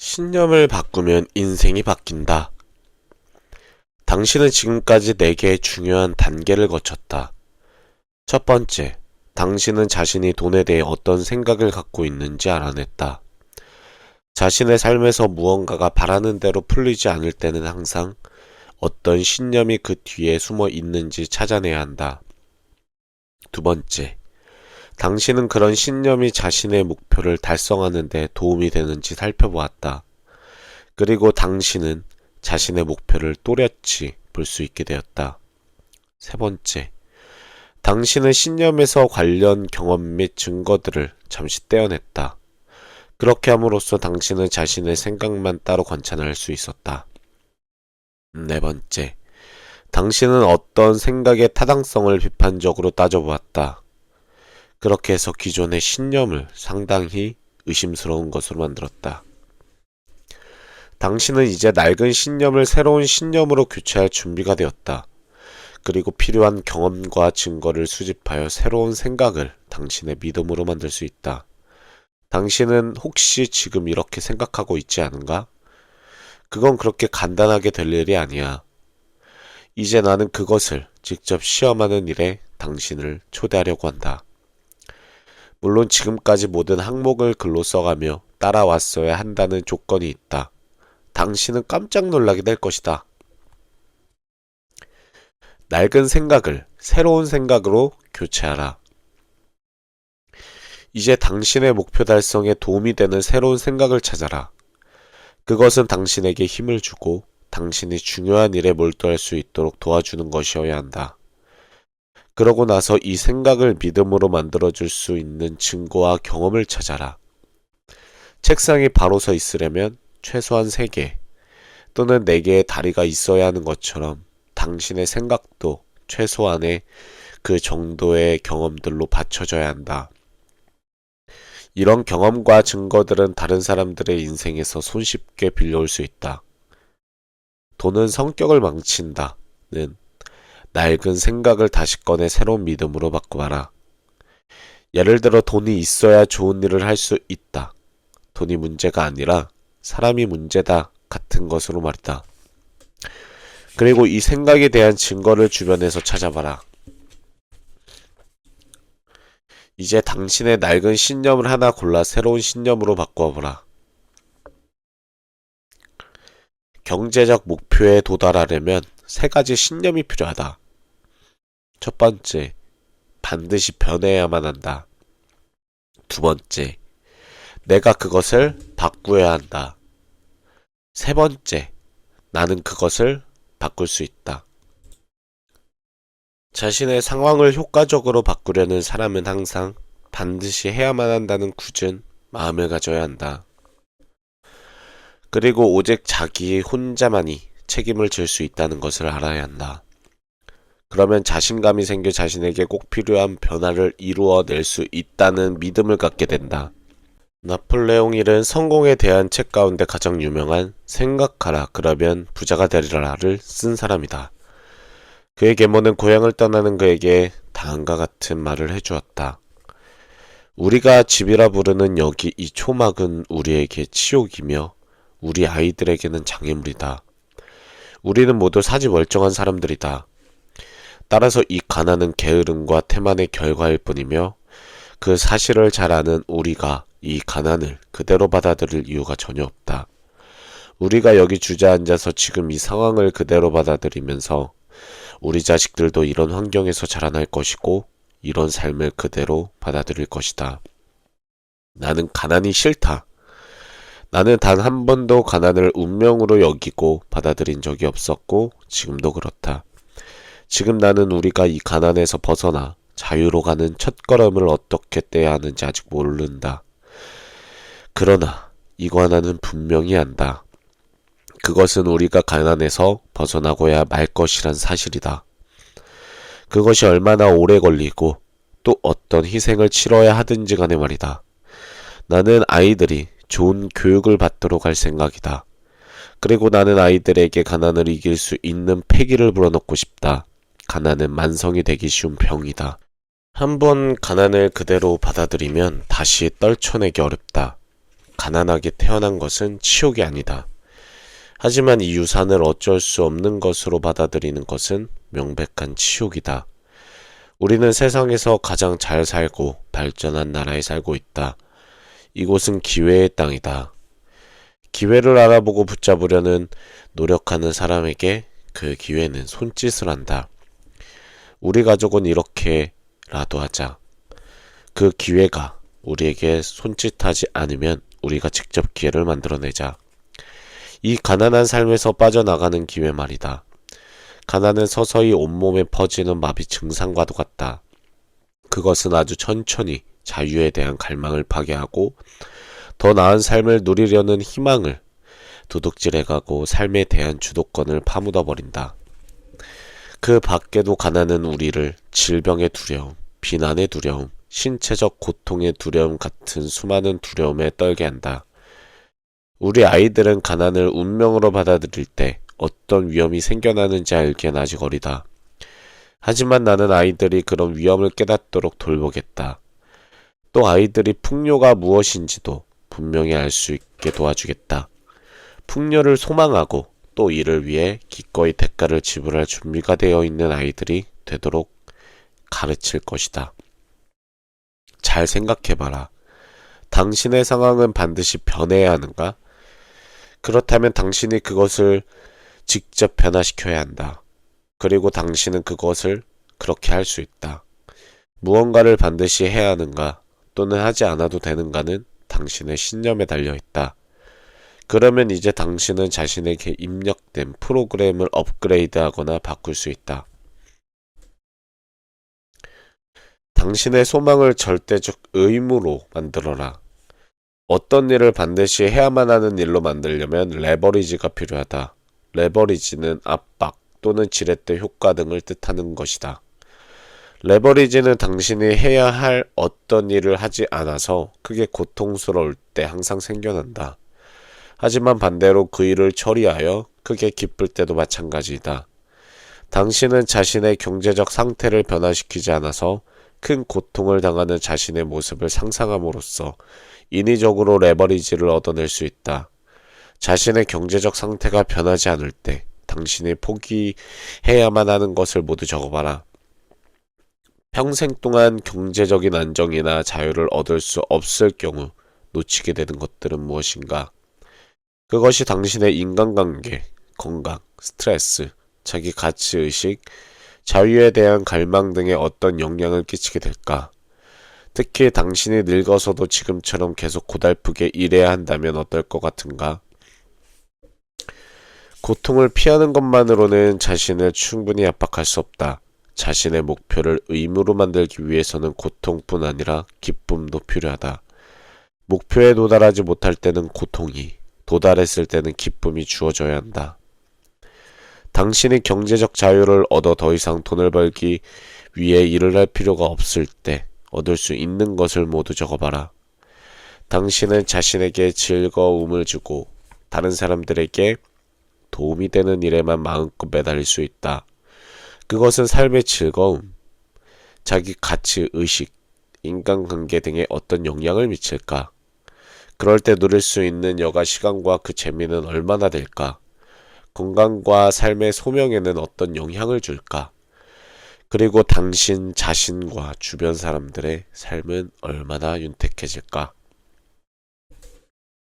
신념을 바꾸면 인생이 바뀐다. 당신은 지금까지 4개의 중요한 단계를 거쳤다. 첫 번째, 당신은 자신이 돈에 대해 어떤 생각을 갖고 있는지 알아냈다. 자신의 삶에서 무언가가 바라는 대로 풀리지 않을 때는 항상 어떤 신념이 그 뒤에 숨어 있는지 찾아내야 한다. 두 번째, 당신은 그런 신념이 자신의 목표를 달성하는 데 도움이 되는지 살펴보았다. 그리고 당신은 자신의 목표를 또렷이 볼 수 있게 되었다. 세 번째, 당신은 신념에서 관련 경험 및 증거들을 잠시 떼어냈다. 그렇게 함으로써 당신은 자신의 생각만 따로 관찰할 수 있었다. 네 번째, 당신은 어떤 생각의 타당성을 비판적으로 따져보았다. 그렇게 해서 기존의 신념을 상당히 의심스러운 것으로 만들었다. 당신은 이제 낡은 신념을 새로운 신념으로 교체할 준비가 되었다. 그리고 필요한 경험과 증거를 수집하여 새로운 생각을 당신의 믿음으로 만들 수 있다. 당신은 혹시 지금 이렇게 생각하고 있지 않은가? 그건 그렇게 간단하게 될 일이 아니야. 이제 나는 그것을 직접 시험하는 일에 당신을 초대하려고 한다. 물론 지금까지 모든 항목을 글로 써가며 따라왔어야 한다는 조건이 있다. 당신은 깜짝 놀라게 될 것이다. 낡은 생각을 새로운 생각으로 교체하라. 이제 당신의 목표 달성에 도움이 되는 새로운 생각을 찾아라. 그것은 당신에게 힘을 주고 당신이 중요한 일에 몰두할 수 있도록 도와주는 것이어야 한다. 그러고 나서 이 생각을 믿음으로 만들어줄 수 있는 증거와 경험을 찾아라. 책상이 바로 서 있으려면 최소한 3개 또는 4개의 다리가 있어야 하는 것처럼 당신의 생각도 최소한의 그 정도의 경험들로 받쳐져야 한다. 이런 경험과 증거들은 다른 사람들의 인생에서 손쉽게 빌려올 수 있다. 돈은 성격을 망친다는 낡은 생각을 다시 꺼내 새로운 믿음으로 바꿔봐라. 예를 들어 돈이 있어야 좋은 일을 할 수 있다. 돈이 문제가 아니라 사람이 문제다 같은 것으로 말이다. 그리고 이 생각에 대한 증거를 주변에서 찾아봐라. 이제 당신의 낡은 신념을 하나 골라 새로운 신념으로 바꿔보라. 경제적 목표에 도달하려면 3가지 신념이 필요하다. 첫 번째, 반드시 변해야만 한다. 두 번째, 내가 그것을 바꾸어야 한다. 세 번째, 나는 그것을 바꿀 수 있다. 자신의 상황을 효과적으로 바꾸려는 사람은 항상 반드시 해야만 한다는 굳은 마음을 가져야 한다. 그리고 오직 자기 혼자만이 책임을 질 수 있다는 것을 알아야 한다. 그러면 자신감이 생겨 자신에게 꼭 필요한 변화를 이루어낼 수 있다는 믿음을 갖게 된다. 나폴레옹 힐은 성공에 대한 책 가운데 가장 유명한 생각하라 그러면 부자가 되리라를 쓴 사람이다. 그의 계모는 고향을 떠나는 그에게 다음과 같은 말을 해주었다. 우리가 집이라 부르는 여기 이 초막은 우리에게 치욕이며 우리 아이들에게는 장애물이다. 우리는 모두 사지멀쩡한 사람들이다. 따라서 이 가난은 게으름과 태만의 결과일 뿐이며 그 사실을 잘 아는 우리가 이 가난을 그대로 받아들일 이유가 전혀 없다. 우리가 여기 주저앉아서 지금 이 상황을 그대로 받아들이면서 우리 자식들도 이런 환경에서 자라날 것이고 이런 삶을 그대로 받아들일 것이다. 나는 가난이 싫다. 나는 단 한 번도 가난을 운명으로 여기고 받아들인 적이 없었고 지금도 그렇다. 지금 나는 우리가 이 가난에서 벗어나 자유로 가는 첫걸음을 어떻게 떼야 하는지 아직 모른다. 그러나 이거 하나는 분명히 안다. 그것은 우리가 가난에서 벗어나고야 말 것이란 사실이다. 그것이 얼마나 오래 걸리고 또 어떤 희생을 치러야 하든지 간에 말이다. 나는 아이들이 좋은 교육을 받도록 할 생각이다. 그리고 나는 아이들에게 가난을 이길 수 있는 패기를 불어넣고 싶다. 가난은 만성이 되기 쉬운 병이다. 한번 가난을 그대로 받아들이면 다시 떨쳐내기 어렵다. 가난하게 태어난 것은 치욕이 아니다. 하지만 이 유산을 어쩔 수 없는 것으로 받아들이는 것은 명백한 치욕이다. 우리는 세상에서 가장 잘 살고 발전한 나라에 살고 있다. 이곳은 기회의 땅이다. 기회를 알아보고 붙잡으려는 노력하는 사람에게 그 기회는 손짓을 한다. 우리 가족은 이렇게라도 하자. 그 기회가 우리에게 손짓하지 않으면 우리가 직접 기회를 만들어내자. 이 가난한 삶에서 빠져나가는 기회 말이다. 가난은 서서히 온몸에 퍼지는 마비 증상과도 같다. 그것은 아주 천천히 자유에 대한 갈망을 파괴하고 더 나은 삶을 누리려는 희망을 도둑질해가고 삶에 대한 주도권을 파묻어버린다. 그 밖에도 가난은 우리를 질병의 두려움, 비난의 두려움, 신체적 고통의 두려움 같은 수많은 두려움에 떨게 한다. 우리 아이들은 가난을 운명으로 받아들일 때 어떤 위험이 생겨나는지 알기엔 아직 어리다. 하지만 나는 아이들이 그런 위험을 깨닫도록 돌보겠다. 또 아이들이 풍요가 무엇인지도 분명히 알 수 있게 도와주겠다. 풍요를 소망하고 또 이를 위해 기꺼이 대가를 지불할 준비가 되어 있는 아이들이 되도록 가르칠 것이다. 잘 생각해봐라. 당신의 상황은 반드시 변해야 하는가? 그렇다면 당신이 그것을 직접 변화시켜야 한다. 그리고 당신은 그것을 그렇게 할 수 있다. 무언가를 반드시 해야 하는가 또는 하지 않아도 되는가는 당신의 신념에 달려있다. 그러면 이제 당신은 자신에게 입력된 프로그램을 업그레이드하거나 바꿀 수 있다. 당신의 소망을 절대적 의무로 만들어라. 어떤 일을 반드시 해야만 하는 일로 만들려면 레버리지가 필요하다. 레버리지는 압박 또는 지렛대 효과 등을 뜻하는 것이다. 레버리지는 당신이 해야 할 어떤 일을 하지 않아서 크게 고통스러울 때 항상 생겨난다. 하지만 반대로 그 일을 처리하여 크게 기쁠 때도 마찬가지이다. 당신은 자신의 경제적 상태를 변화시키지 않아서 큰 고통을 당하는 자신의 모습을 상상함으로써 인위적으로 레버리지를 얻어낼 수 있다. 자신의 경제적 상태가 변하지 않을 때 당신이 포기해야만 하는 것을 모두 적어봐라. 평생 동안 경제적인 안정이나 자유를 얻을 수 없을 경우 놓치게 되는 것들은 무엇인가? 그것이 당신의 인간관계, 건강, 스트레스, 자기 가치의식, 자유에 대한 갈망 등에 어떤 영향을 끼치게 될까? 특히 당신이 늙어서도 지금처럼 계속 고달프게 일해야 한다면 어떨 것 같은가? 고통을 피하는 것만으로는 자신을 충분히 압박할 수 없다. 자신의 목표를 의무로 만들기 위해서는 고통뿐 아니라 기쁨도 필요하다. 목표에 도달하지 못할 때는 고통이, 도달했을 때는 기쁨이 주어져야 한다. 당신이 경제적 자유를 얻어 더 이상 돈을 벌기 위해 일을 할 필요가 없을 때 얻을 수 있는 것을 모두 적어봐라. 당신은 자신에게 즐거움을 주고 다른 사람들에게 도움이 되는 일에만 마음껏 매달릴 수 있다. 그것은 삶의 즐거움, 자기 가치 의식, 인간관계 등에 어떤 영향을 미칠까? 그럴 때 누릴 수 있는 여가 시간과 그 재미는 얼마나 될까? 건강과 삶의 소명에는 어떤 영향을 줄까? 그리고 당신 자신과 주변 사람들의 삶은 얼마나 윤택해질까?